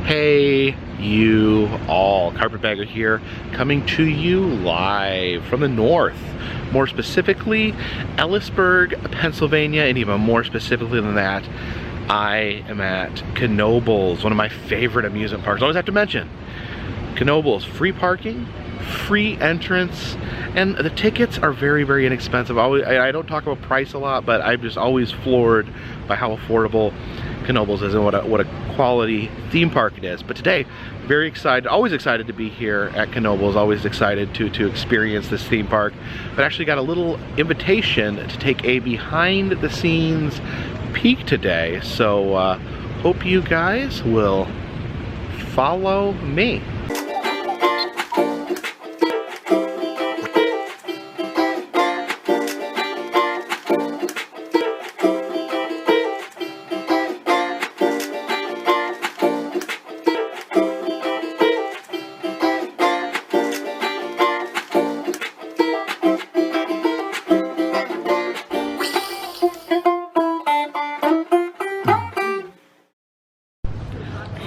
Hey you all, Carpetbagger here, coming to you live from the north, more specifically Ellisburg, Pennsylvania, and even more specifically than that, I am at Knoebels, one of my favorite amusement parks. I always have to mention Knoebels, free parking, free entrance, and the tickets are very, very inexpensive. I don't talk about price a lot, but I'm just always floored by how affordable Knoebels is and what a quality theme park it is. But today, very excited, always excited to be here at Knoebels, always excited to experience this theme park. But actually got a little invitation to take a behind the scenes peek today. So hope you guys will follow me.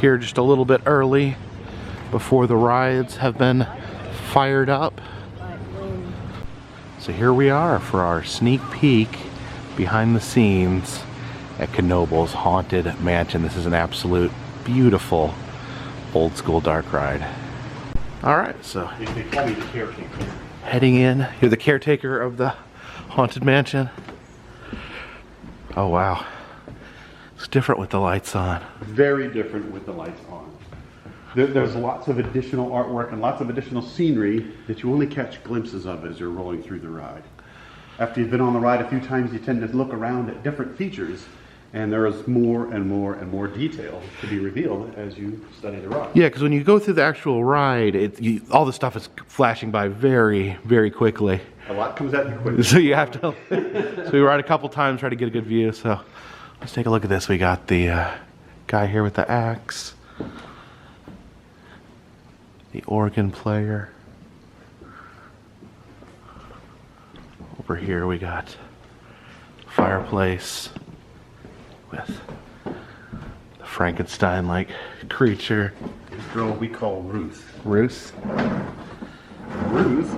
Here just a little bit early before the rides have been fired up. So here we are for our sneak peek behind the scenes at Knoebels Haunted Mansion. This is an absolute beautiful old school dark ride. Alright, so They call me the caretaker. Heading in. You're the caretaker of the Haunted Mansion. Oh wow. It's different with the lights on. Very different with the lights on. There's lots of additional artwork and lots of additional scenery that you only catch glimpses of as you're rolling through the ride. After you've been on the ride a few times, you tend to look around at different features, and there is more and more and more detail to be revealed as you study the ride. Yeah, because when you go through the actual ride, all the stuff is flashing by very, very quickly. A lot comes at you quickly. So you have to. So we ride a couple times, try to get a good view. So let's take a look at this. We got the guy here with the axe, the organ player. Over here we got fireplace with the Frankenstein-like creature. This girl we call Ruth. Ruth. Ruth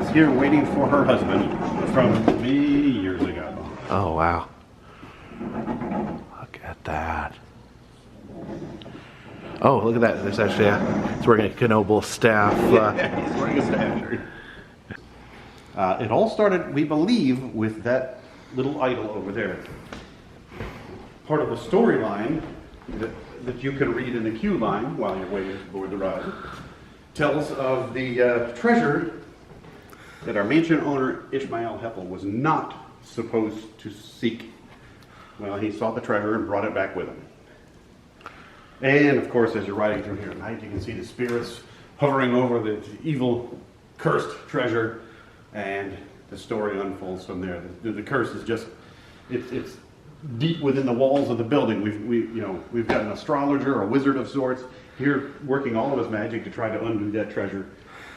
is here waiting for her husband from many years ago. Oh wow. Look at that. Oh, look at that. There's actually it's working at Knoebels staff. He's wearing a staff shirt. It all started, we believe, with that little idol over there. Part of the storyline that you can read in the queue line while you're waiting to board the ride tells of the treasure that our mansion owner Ishmael Heppel was not supposed to seek. Well, he saw the treasure and brought it back with him. And of course, as you're riding through here at night, you can see the spirits hovering over the evil, cursed treasure, and the story unfolds from there. The curse is just, it's deep within the walls of the building. We've got an astrologer, a wizard of sorts, here working all of his magic to try to undo that treasure.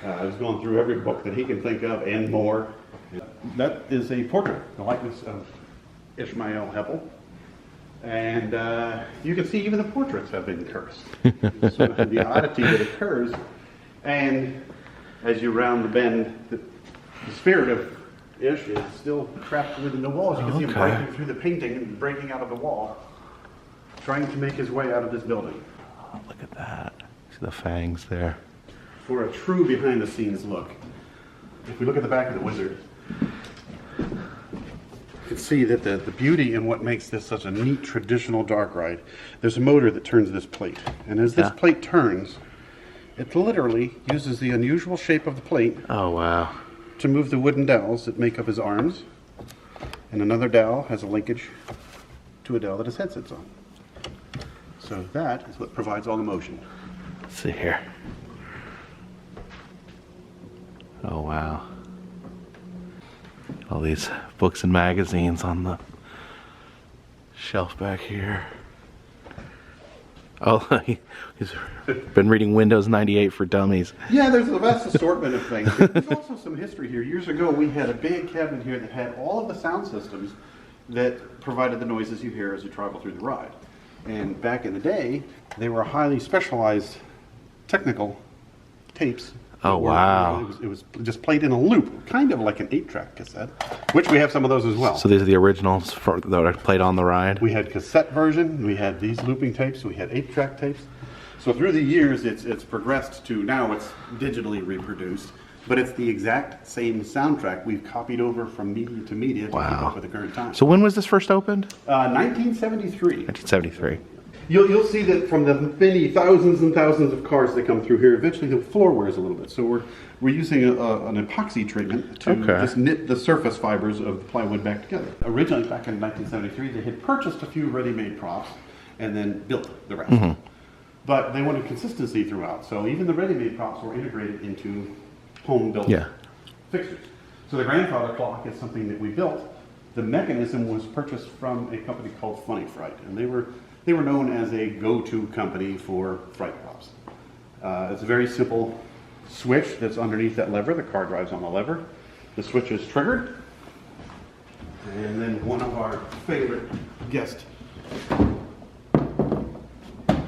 He's gone through every book that he can think of and more. That is a portrait, the likeness of Ishmael Heppel. And you can see even the portraits have been cursed. So the oddity that occurs, and as you round the bend, the spirit of Ish is still trapped within the walls. You can see him breaking through the painting and breaking out of the wall, trying to make his way out of this building. Oh, look at that. See the fangs there. For a true behind-the-scenes look, if we look at the back of the wizard, you can see that the beauty in what makes this such a neat traditional dark ride, there's a motor that turns this plate. And as this plate turns, it literally uses the unusual shape of the plate to move the wooden dowels that make up his arms. And another dowel has a linkage to a dowel that his head sits on. So that is what provides all the motion. Let's see here. Oh wow. All these books and magazines on the shelf back here. Oh, he's been reading Windows 98 for Dummies. Yeah, there's a vast assortment of things. There's also some history here. Years ago, we had a big cabinet here that had all of the sound systems that provided the noises you hear as you travel through the ride. And back in the day, they were highly specialized technical tapes. Oh, wow. It was just played in a loop, kind of like an 8-track cassette, which we have some of those as well. So these are the originals that are played on the ride? We had cassette version, we had these looping tapes, we had 8-track tapes. So through the years, it's progressed to now it's digitally reproduced, but it's the exact same soundtrack we've copied over from media to media to keep up with the current time. So when was this first opened? 1973. 1973. You'll see that from the many thousands and thousands of cars that come through here, eventually the floor wears a little bit. So we're using an epoxy treatment to just knit the surface fibers of the plywood back together. Originally, back in 1973, they had purchased a few ready-made props and then built the rest. But they wanted consistency throughout, so even the ready-made props were integrated into home-built fixtures. So the grandfather clock is something that we built. The mechanism was purchased from a company called Funny Fright, and they were known as a go-to company for fright props. It's a very simple switch that's underneath that lever. The car drives on the lever. The switch is triggered. And then one of our favorite guest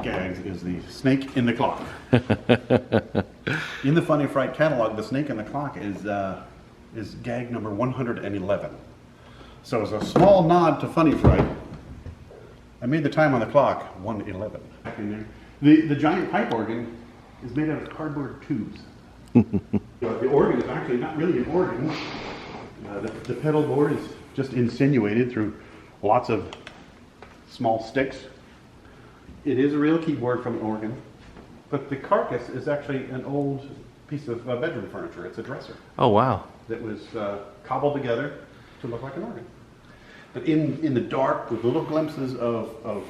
gags is the snake in the clock. In the Funny Fright catalog, the snake in the clock is gag number 111. So as a small nod to Funny Fright, I made the time on the clock 1:11. The giant pipe organ is made out of cardboard tubes. The organ is actually not really an organ. The pedal board is just insinuated through lots of small sticks. It is a real keyboard from an organ, but the carcass is actually an old piece of bedroom furniture. It's a dresser. Oh, wow. That was cobbled together to look like an organ. But in the dark, with little glimpses of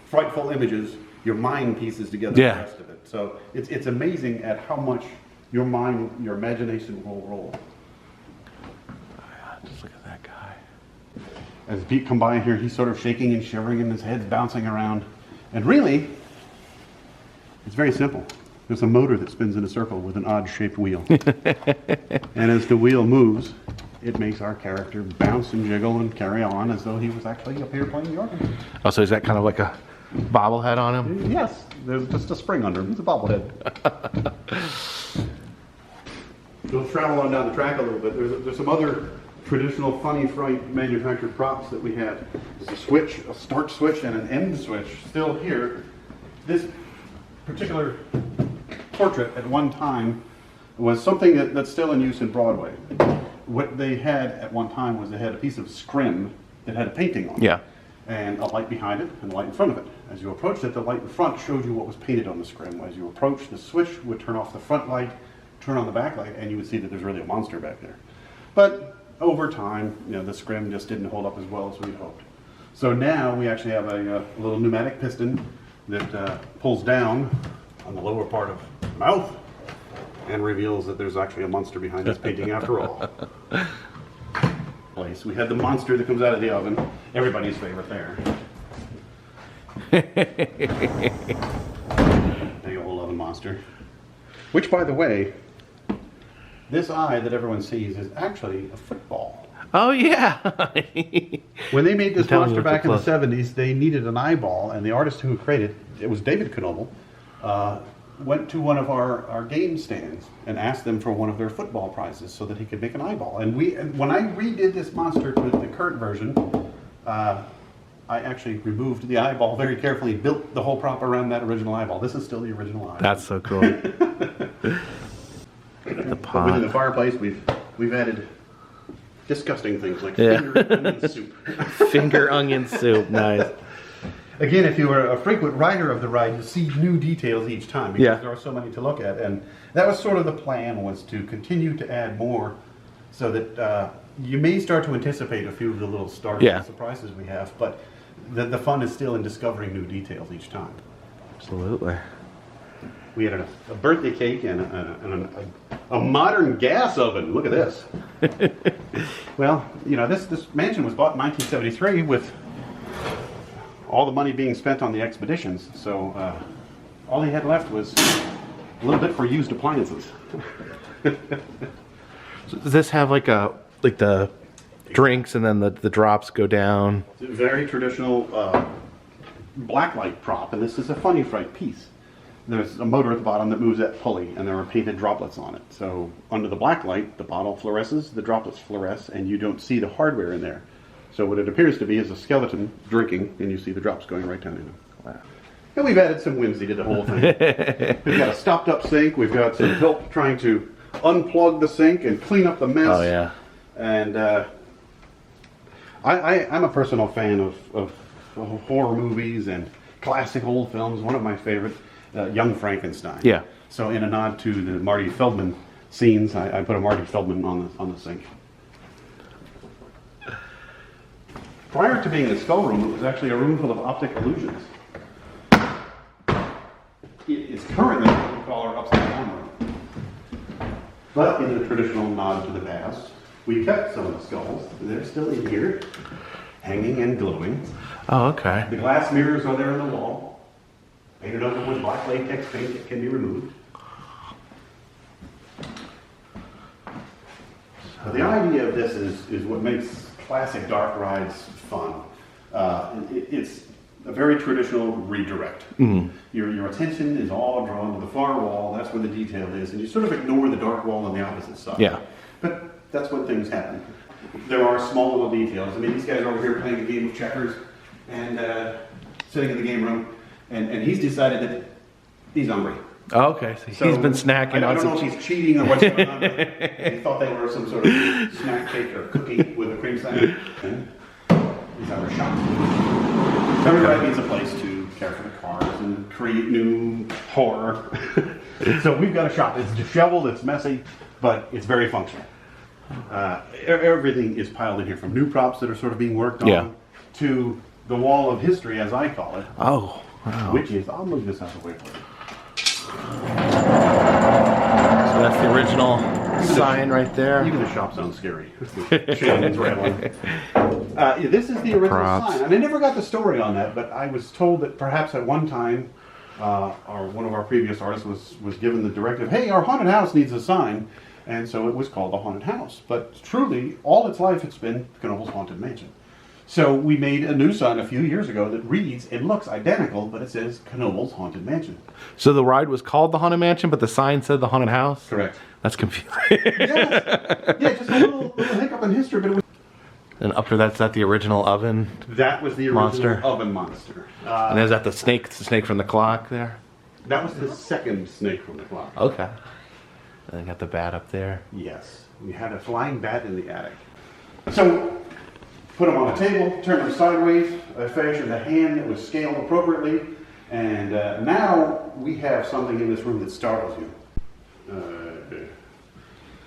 frightful images, your mind pieces together the rest of it. So it's amazing at how much your mind, your imagination will roll. Just look at that guy. As Pete come by here, he's sort of shaking and shivering and his head's bouncing around. And really, it's very simple. There's a motor that spins in a circle with an odd-shaped wheel. And as the wheel moves, it makes our character bounce and jiggle and carry on as though he was actually up here playing the organ. Oh, so is that kind of like a bobblehead on him? Yes, there's just a spring under him. He's a bobblehead. We'll travel on down the track a little bit. There's some other traditional Funny Fright manufactured props that we had. There's a switch, a start switch, and an end switch still here. This particular portrait at one time was something that's still in use in Broadway. What they had at one time was they had a piece of scrim that had a painting on it. And a light behind it and a light in front of it. As you approached it, the light in front showed you what was painted on the scrim. As you approached, the switch would turn off the front light, turn on the back light, and you would see that there's really a monster back there. But over time, the scrim just didn't hold up as well as we'd hoped. So now we actually have a little pneumatic piston that pulls down on the lower part of the mouth and reveals that there's actually a monster behind this painting after all. We had the monster that comes out of the oven, everybody's favorite there. They all love the monster. Which, by the way, this eye that everyone sees is actually a football. Oh, yeah. When they made this monster back in the 70s, they needed an eyeball, and the artist who created it was David Knoebels, went to one of our game stands and asked them for one of their football prizes so that he could make an eyeball. And when I redid this monster to the current version, I actually removed the eyeball very carefully, built the whole prop around that original eyeball. This is still the original eye. That's so cool. The pot. Within the fireplace, we've added disgusting things like finger onion soup. Finger onion soup, nice. Again, if you were a frequent rider of the ride, you see new details each time because there are so many to look at. And that was sort of the plan, was to continue to add more so that you may start to anticipate a few of the little startling surprises we have, but the fun is still in discovering new details each time. Absolutely. We had a birthday cake and a modern gas oven. Look at this. Well, this mansion was bought in 1973 with all the money being spent on the expeditions, so all he had left was a little bit for used appliances. So does this have like the drinks and then the drops go down? It's a very traditional blacklight prop, and this is a funny fright piece. There's a motor at the bottom that moves that pulley, and there are painted droplets on it. So under the blacklight, the bottle fluoresces, the droplets fluoresce, and you don't see the hardware in there. So what it appears to be is a skeleton drinking, and you see the drops going right down in them. Wow. And we've added some whimsy to the whole thing. We've got a stopped-up sink. We've got some help trying to unplug the sink and clean up the mess. Oh, yeah. And I'm a personal fan of horror movies and classic old films. One of my favorite, Young Frankenstein. Yeah. So in a nod to the Marty Feldman scenes, I put a Marty Feldman on the sink. Prior to being the skull room, it was actually a room full of optic illusions. It is currently what we call our upside down room. But in a traditional nod to the past, we kept some of the skulls. They're still in here, hanging and glowing. Oh, okay. The glass mirrors are there on the wall, painted over with black latex paint that can be removed. So the idea of this is what makes classic dark rides fun. It's a very traditional redirect. Mm-hmm. Your attention is all drawn to the far wall. That's where the detail is, and you sort of ignore the dark wall on the opposite side. Yeah. But that's when things happen. There are small little details. I mean, these guys are over here playing a game of checkers and sitting in the game room, and he's decided that he's hungry. Oh, okay. So he's been snacking on I don't know if he's cheating or what's going on, but he thought they were some sort of snack cake or cookie with a cream sandwich. He's having a shop. Everybody needs a place to care for the cars and create new horror. So we've got a shop. It's disheveled, it's messy, but it's very functional. Everything is piled in here, from new props that are sort of being worked on to the wall of history, as I call it. Oh, wow. Which is, I'll move this out of the way for you. So that's the original sign right there. Even the shop sounds scary. Shannon's rattling. This is the original sign. And I never got the story on that, but I was told that perhaps at one time, one of our previous artists was given the directive, hey, our haunted house needs a sign. And so it was called the Haunted House. But truly, all its life, it's been Knoebels Haunted Mansion. So we made a new sign a few years ago that reads, it looks identical, but it says Knoebels Haunted Mansion. So the ride was called the Haunted Mansion, but the sign said the Haunted House? Correct. That's confusing. Yes. Yeah, just a little hiccup in history, but it was... And up to that's that the original oven? That was the original oven monster. And is that the snake from the clock there? That was the second snake from the clock. Okay. And then got the bat up there. Yes. We had a flying bat in the attic. So, put them on a table, turn them sideways. I fashioned a hand that was scaled appropriately. And now we have something in this room that startles you.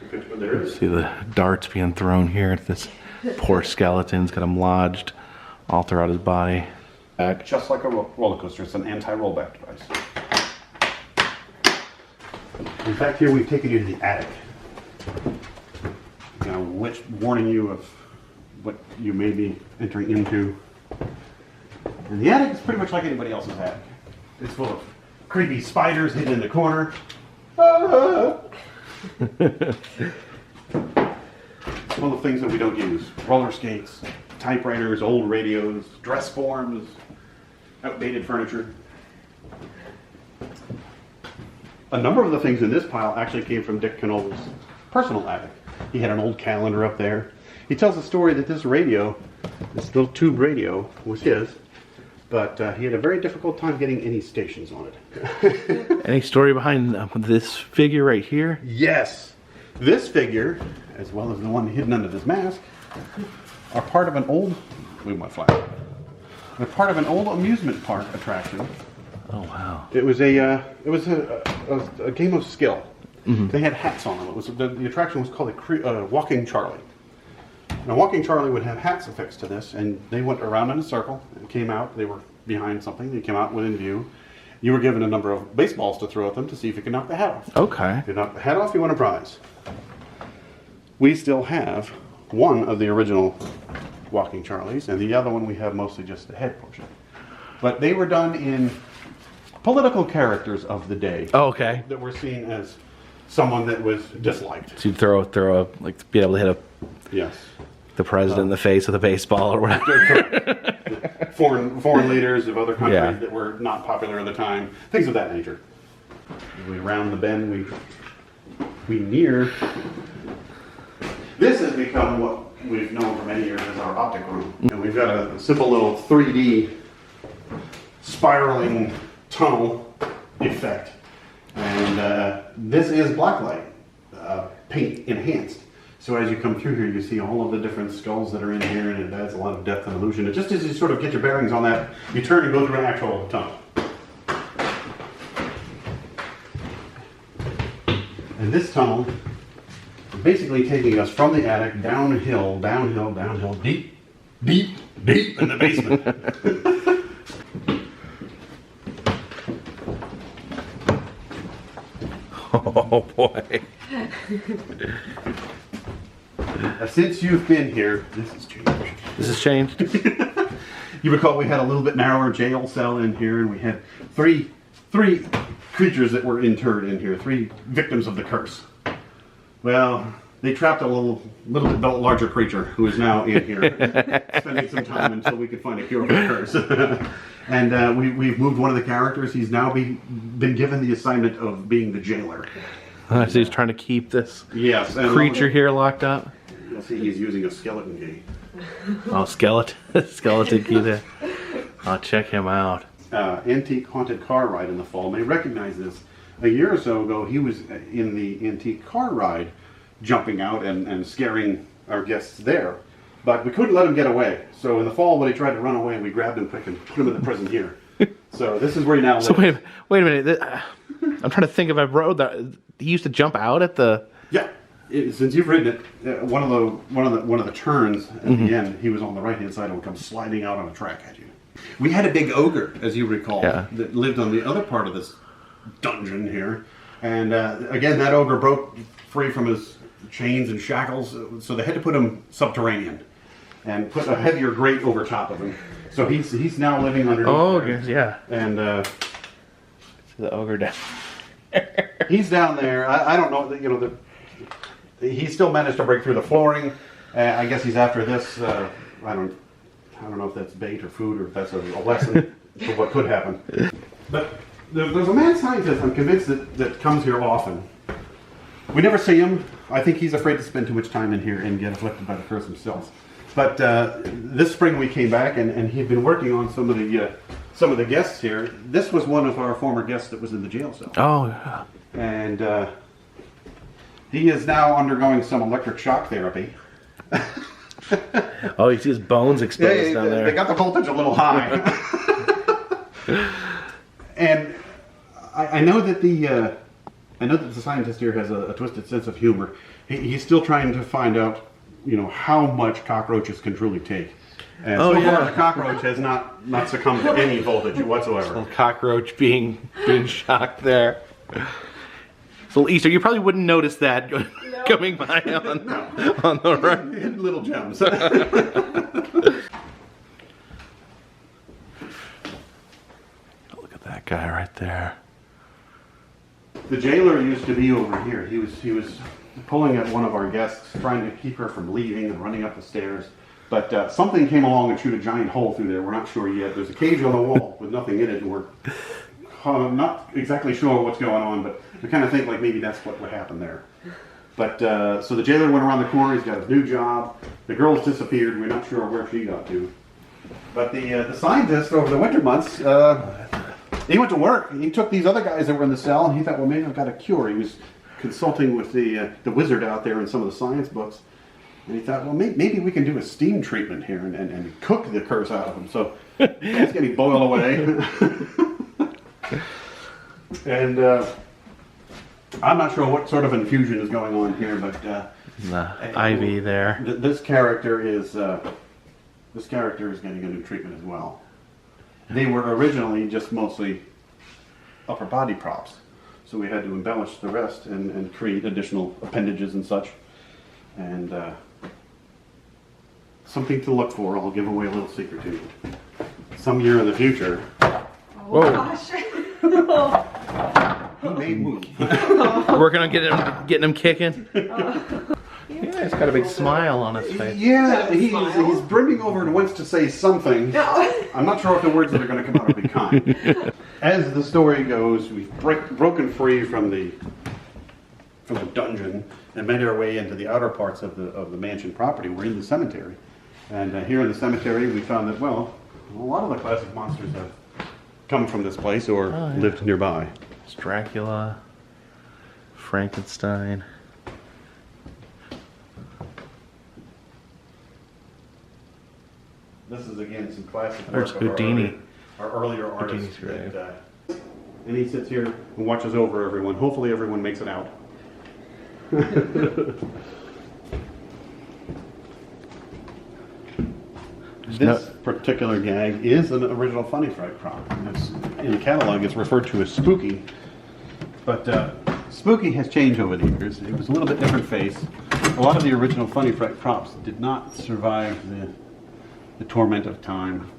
There it is. See the darts being thrown here at this poor skeleton's got him lodged all throughout his body. Just like a roller coaster, it's an anti-rollback device. In fact, here we've taken you to the attic. Now, warning you of what you may be entering into. And the attic is pretty much like anybody else's attic. It's full of creepy spiders hidden in the corner. Full of things that we don't use. Roller skates, typewriters, old radios, dress forms, outdated furniture. A number of the things in this pile actually came from Dick Knoebels' personal attic. He had an old calendar up there. He tells the story that this radio, this little tube radio, was his, but he had a very difficult time getting any stations on it. Any story behind this figure right here? Yes. This figure, as well as the one hidden under this mask, are part of an old, they're part of an old amusement park attraction. Oh wow! It was a game of skill. Mm-hmm. They had hats on them. It was the attraction was called a Walking Charlie. Now, Walking Charlie would have hats affixed to this, and they went around in a circle and came out. They were behind something. They came out within view. You were given a number of baseballs to throw at them to see if you could knock the hat off. Okay. If you knock the hat off, you won a prize. We still have one of the original Walking Charlies, and the other one we have mostly just the head portion. But they were done in political characters of the day. Oh, okay. That were seen as someone that was disliked. So you'd throw a, like, be able to hit yes, the president in the face with a baseball or whatever. foreign leaders of other countries Yeah. that were not popular at the time, things of that nature. As we round the bend, we near. This has become what we've known for many years as our Optic Room. And we've got a simple little 3D spiraling tunnel effect. And this is blacklight, paint enhanced. So as you come through here, you see all of the different skulls that are in here, and it adds a lot of depth and illusion. And just as you sort of get your bearings on that, you turn and go through an actual tunnel. And this tunnel is basically taking us from the attic downhill, downhill, downhill, deep, deep, deep in the basement. Oh boy. Since you've been here, this has changed. This has changed? You recall we had a little bit narrower jail cell in here, and we had three creatures that were interred in here, 3 victims of the curse. Well, they trapped a little bit larger creature who is now in here, spending some time until we could find a cure for the curse. And we've moved one of the characters. He's now been given the assignment of being the jailer. So he's trying to keep this creature here locked up. You'll see he's using a skeleton key. Oh, skeleton key there. I'll check him out. Antique haunted car ride in the fall may recognize this. A year or so ago, he was in the antique car ride, jumping out and scaring our guests there. But we couldn't let him get away. So in the fall, when he tried to run away, we grabbed him quick and put him in the prison here. So this is where he now lives. So wait a minute. I'm trying to think if I wrote that. He used to jump out at the. Yeah. Since you've written it, one of the turns at the end, he was on the right hand side and would come sliding out on a track at you. We had a big ogre, as you recall, that lived on the other part of this dungeon here, and again that ogre broke free from his chains and shackles, so they had to put him subterranean and put a heavier grate over top of him. So he's now living underneath. Oh, there. yeah. And the ogre down. He's down there. I don't know. He still managed to break through the flooring. I guess he's after this. I don't know if that's bait or food or if that's a lesson for what could happen. But there's a mad scientist, I'm convinced, that comes here often. We never see him. I think he's afraid to spend too much time in here and get afflicted by the curse himself. But this spring we came back and he'd been working on some of the guests here. This was one of our former guests that was in the jail cell. Oh, yeah. And he is now undergoing some electric shock therapy. Oh, you see his bones exposed down there. They got the voltage a little high. And I know that the scientist here has a twisted sense of humor. He's still trying to find out, how much cockroaches can truly take. And so far, the cockroach has not succumbed to any voltage whatsoever. Little cockroach being shocked there. So Easter, you probably wouldn't notice that coming by on the right. Little gems. Look at that guy right there. The jailer used to be over here. He was pulling at one of our guests, trying to keep her from leaving and running up the stairs. But something came along and chewed a giant hole through there. We're not sure yet. There's a cage on the wall with nothing in it, and we're not exactly sure what's going on, but we kind of think like maybe that's what happened there. But so the jailer went around the corner. He's got his new job. The girl's disappeared. We're not sure where she got to. But the scientist over the winter months, he went to work. He took these other guys that were in the cell, and he thought, well, maybe I've got a cure. He was consulting with the wizard out there in some of the science books. And he thought, well, maybe we can do a steam treatment here and cook the curse out of him. So it's getting boiled away. And I'm not sure what sort of infusion is going on here, but IV there. This character is getting a new treatment as well. They were originally just mostly upper body props, so we had to embellish the rest and create additional appendages and such. And something to look for. I'll give away a little secret to you. Some year in the future. Oh, gosh. He may move. Working on getting him kicking. You He's got a big smile on his face. Yeah, he's brimming over and wants to say something. No. I'm not sure if the words that are going to come out will be kind. As the story goes, we've broken free from the dungeon and made our way into the outer parts of the mansion property. We're in the cemetery. And here in the cemetery, we found that, well, a lot of the classic monsters have come from this place or lived nearby. It's Dracula, Frankenstein. This is, again, some classic There's work of Houdini. our earlier artists. Houdini's grave. And he sits here and watches over everyone. Hopefully everyone makes it out. This particular gag is an original Funny Fright prop. In the catalog, it's referred to as Spooky. But Spooky has changed over the years. It was a little bit different face. A lot of the original Funny Fright props did not survive the torment of time.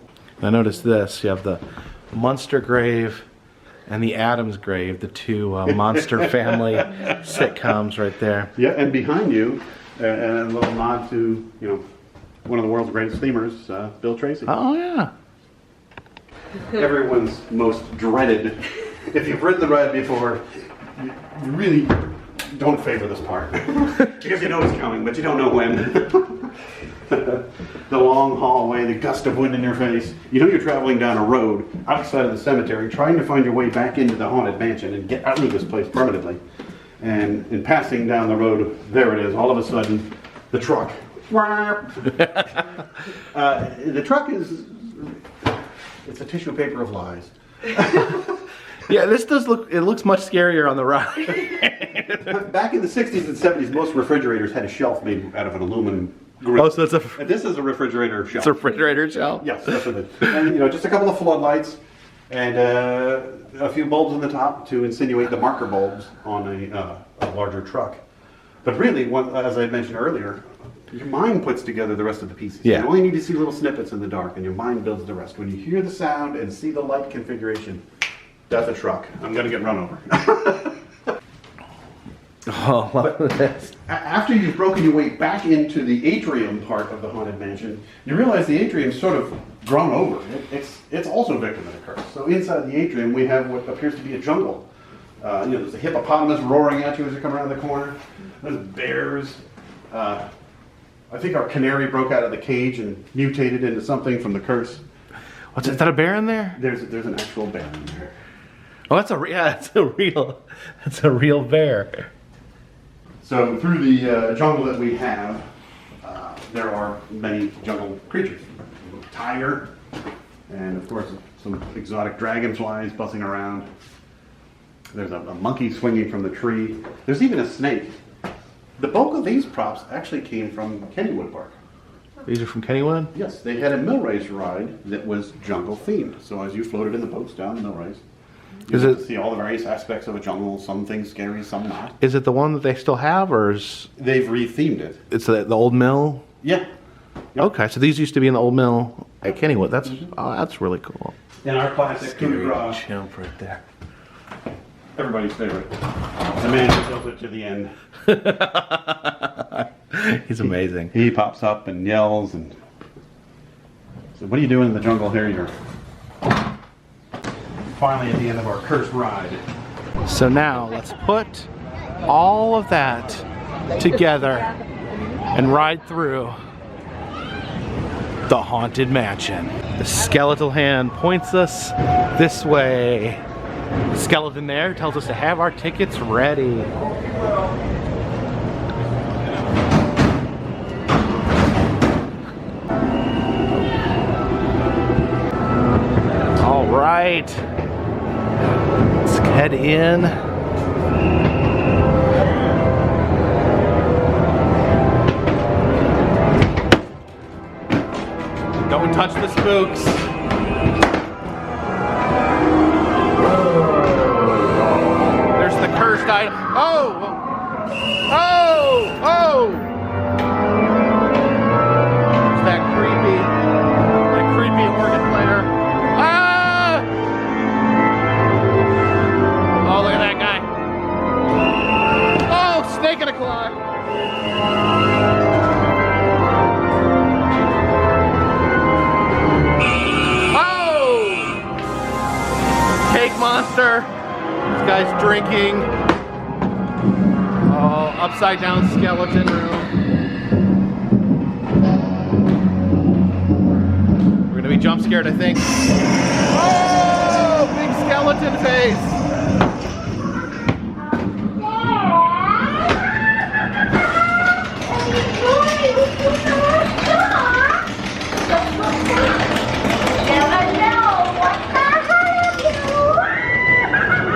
I noticed this. You have the Munster grave and the Addams grave, the two Monster Family sitcoms right there. Yeah, and behind you, and a little nod to, one of the world's greatest themers, Bill Tracy. Oh, yeah. Everyone's most dreaded. If you've read the ride before, you really don't favor this part. Because you know it's coming, but you don't know when. The long hallway, the gust of wind in your face. You know you're traveling down a road outside of the cemetery, trying to find your way back into the haunted mansion and get out of this place permanently. And in passing down the road, there it is. All of a sudden, the truck. The truck it's a tissue paper of lies. Yeah, this does look, it looks much scarier on the ride. Back in the 60s and 70s, most refrigerators had a shelf made out of an aluminum grill. Oh, so it's And this is a refrigerator shelf. it's a refrigerator shelf? Yes, that's what it is. And, just a couple of floodlights and a few bulbs in the top to insinuate the marker bulbs on a larger truck. But really, as I mentioned earlier, your mind puts together the rest of the pieces. Yeah. You only need to see little snippets in the dark, and your mind builds the rest. When you hear the sound and see the light configuration, that's a truck. I'm going to get run over. Oh, look at this. After you've broken your way back into the atrium part of the haunted mansion, you realize the atrium's sort of grown over. It's also a victim of the curse. So inside the atrium, we have what appears to be a jungle. There's a hippopotamus roaring at you as you come around the corner. There's bears. I think our canary broke out of the cage and mutated into something from the curse. Is that a bear in there? There's an actual bear in there. Oh, that's a real bear. So through the jungle that we have, there are many jungle creatures. A tiger, and of course some exotic dragonflies buzzing around. There's a monkey swinging from the tree. There's even a snake. The bulk of these props actually came from Kennywood Park. These are from Kennywood? Yes, they had a millrace ride that was jungle themed. So as you floated in the boats down the millrace, you get to see all the various aspects of a jungle, some things scary, some not. Is it the one that they still have, or is... They've rethemed it. It's the old mill? Yeah. Yep. Okay, so these used to be in the old mill at Kennywood. That's really cool. In our classic garage, Chimp right there. everybody's favorite. The man who tells it to the end. He's amazing. He pops up and yells and says, "What are you doing in the jungle here?" You're finally at the end of our cursed ride. So now let's put all of that together and ride through the Haunted Mansion. The skeletal hand points us this way. The skeleton there tells us to have our tickets ready. All right, let's head in. Don't touch the spooks. There's the cursed item. Oh! Oh! Oh! There's that creepy organ player. Ah! Oh, look at that guy. Oh, snake in a claw. lake monster. This guy's drinking. Oh, upside down skeleton room. We're gonna be jump scared, I think. Oh, big skeleton face.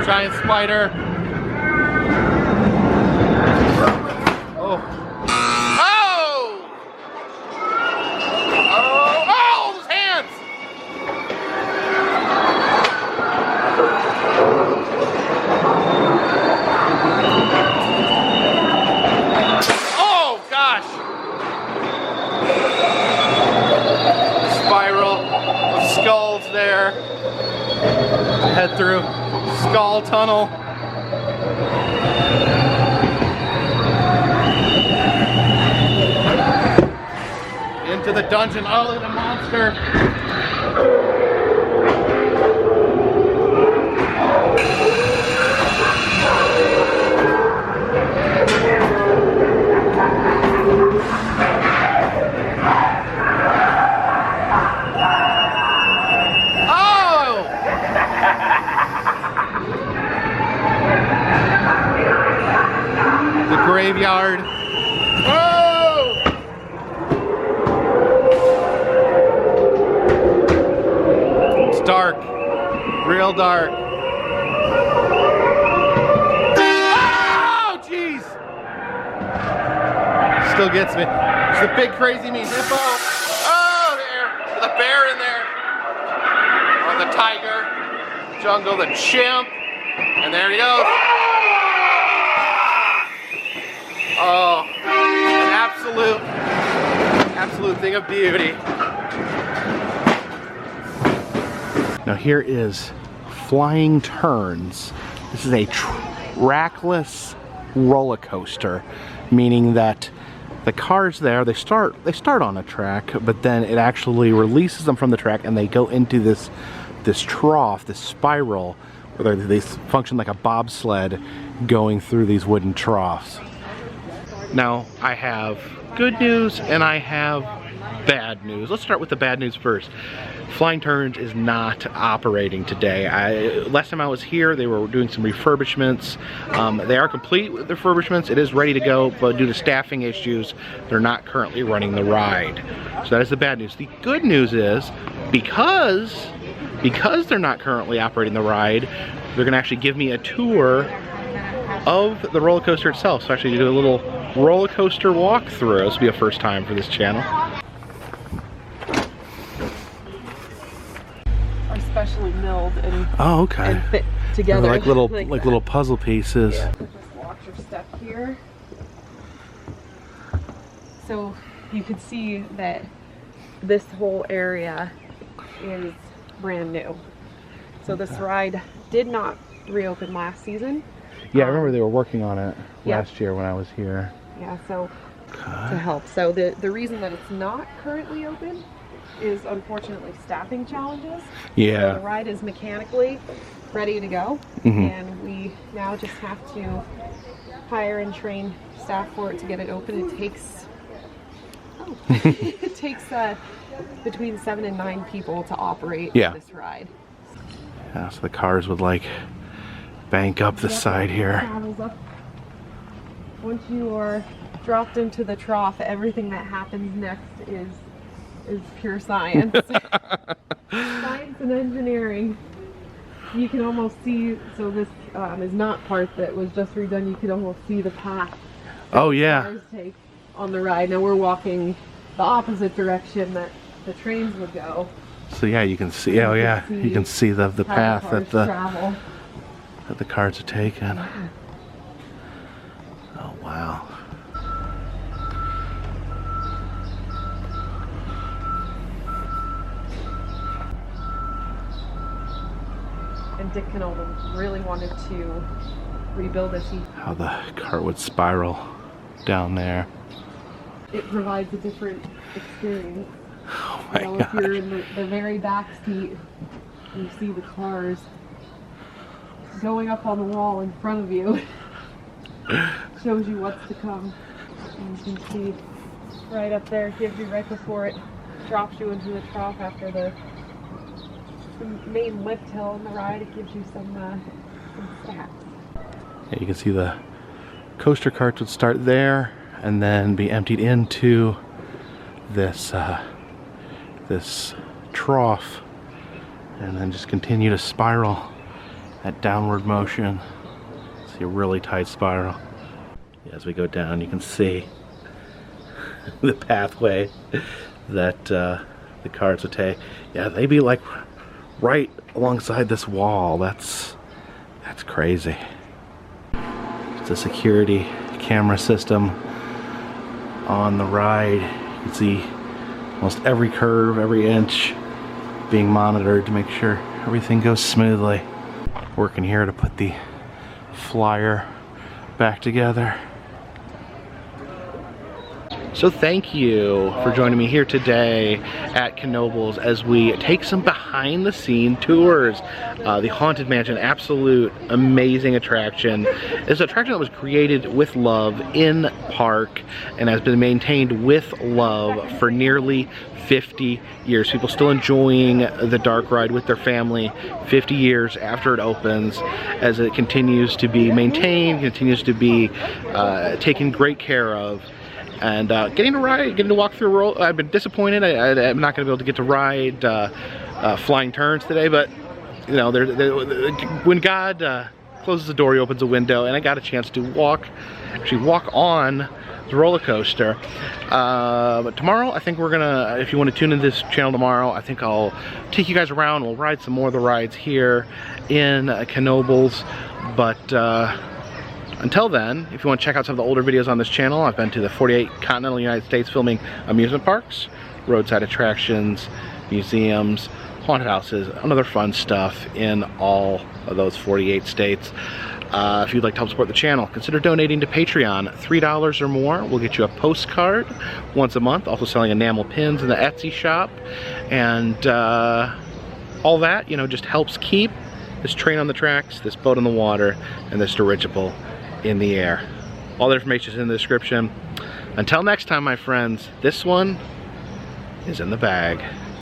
Giant spider. Oh. Oh! Oh! Oh! Those hands! Oh gosh! Spiral of skulls there. Head through skull tunnel. Into the dungeon. Oh, look at the monster. Graveyard. Oh! It's dark. Real dark. Oh, jeez! Still gets me. There's a big crazy mean hippo. Oh, there. With a bear in there. Or the tiger. Jungle, the chimp. And there he goes. Oh, an absolute thing of beauty. Now here is Flying Turns. This is a trackless roller coaster, meaning that the cars there, they start on a track, but then it actually releases them from the track and they go into this trough, this spiral, where they function like a bobsled going through these wooden troughs. Now, I have good news and I have bad news. Let's start with the bad news first. Flying Turns is not operating today. Last time I was here, they were doing some refurbishments. They are complete with the refurbishments. It is ready to go, but due to staffing issues, they're not currently running the ride. So that is the bad news. The good news is, because they're not currently operating the ride, they're gonna actually give me a tour of the roller coaster itself. So actually do a little roller coaster walkthrough. This will be a first time for this channel. Are specially milled and, and fit together. They're like little puzzle pieces. Yeah. So just watch your step here. So you could see that this whole area is brand new. So this ride did not reopen last season. Yeah, I remember they were working on it last year when I was here. Yeah, so to help. So the reason that it's not currently open is unfortunately staffing challenges. Yeah. So the ride is mechanically ready to go, and we now just have to hire and train staff for it to get it open. It takes it takes between 7 and 9 people to operate this ride. Yeah, so the cars would like bank up the side here. Up. Once you are dropped into the trough, everything that happens next is pure science. Science and engineering. You can almost see, so this is not part that was just redone, you could almost see the path cars take on the ride. Now we're walking the opposite direction that the trains would go. So yeah, you can see, you can see the path that the cars are taking. Oh wow. And Dick Knoebels really wanted to rebuild this. How the car would spiral down there. It provides a different experience. Oh my God. If you're in the very back seat, you see the cars going up on the wall in front of you. Shows you what's to come. And you can see right up there, it gives you right before it drops you into the trough after the main lift hill in the ride. It gives you some stats. Yeah, you can see the coaster carts would start there and then be emptied into this this trough, and then just continue to spiral that downward motion. See a really tight spiral. As we go down, you can see the pathway that the carts would take. Yeah, they'd be like right alongside this wall. That's crazy. It's a security camera system on the ride. You can see almost every curve, every inch being monitored to make sure everything goes smoothly. Working here to put the flyer back together. So thank you for joining me here today at Knoebels as we take some behind the scene tours. The Haunted Mansion, absolute amazing attraction. It's an attraction that was created with love in park and has been maintained with love for nearly 50 years. People still enjoying the dark ride with their family 50 years after it opens, as it continues to be maintained, continues to be taken great care of. And getting to walk through a roll, I've been disappointed. I'm not going to be able to get to ride flying turns today, but you know, when God closes the door, he opens a window, and I got a chance to actually walk on the roller coaster. But tomorrow, I think we're gonna, if you want to tune in this channel tomorrow, I think I'll take you guys around. We'll ride some more of the rides here in Knoebels. But until then, if you want to check out some of the older videos on this channel, I've been to the 48 continental United States filming amusement parks, roadside attractions, museums, haunted houses, and other fun stuff in all of those 48 states. If you'd like to help support the channel, consider donating to Patreon. $3 or more will get you a postcard once a month. Also selling enamel pins in the Etsy shop. And all that, you know, just helps keep this train on the tracks, this boat on the water, and this dirigible in the air. All the information is in the description. Until next time, my friends, this one is in the bag.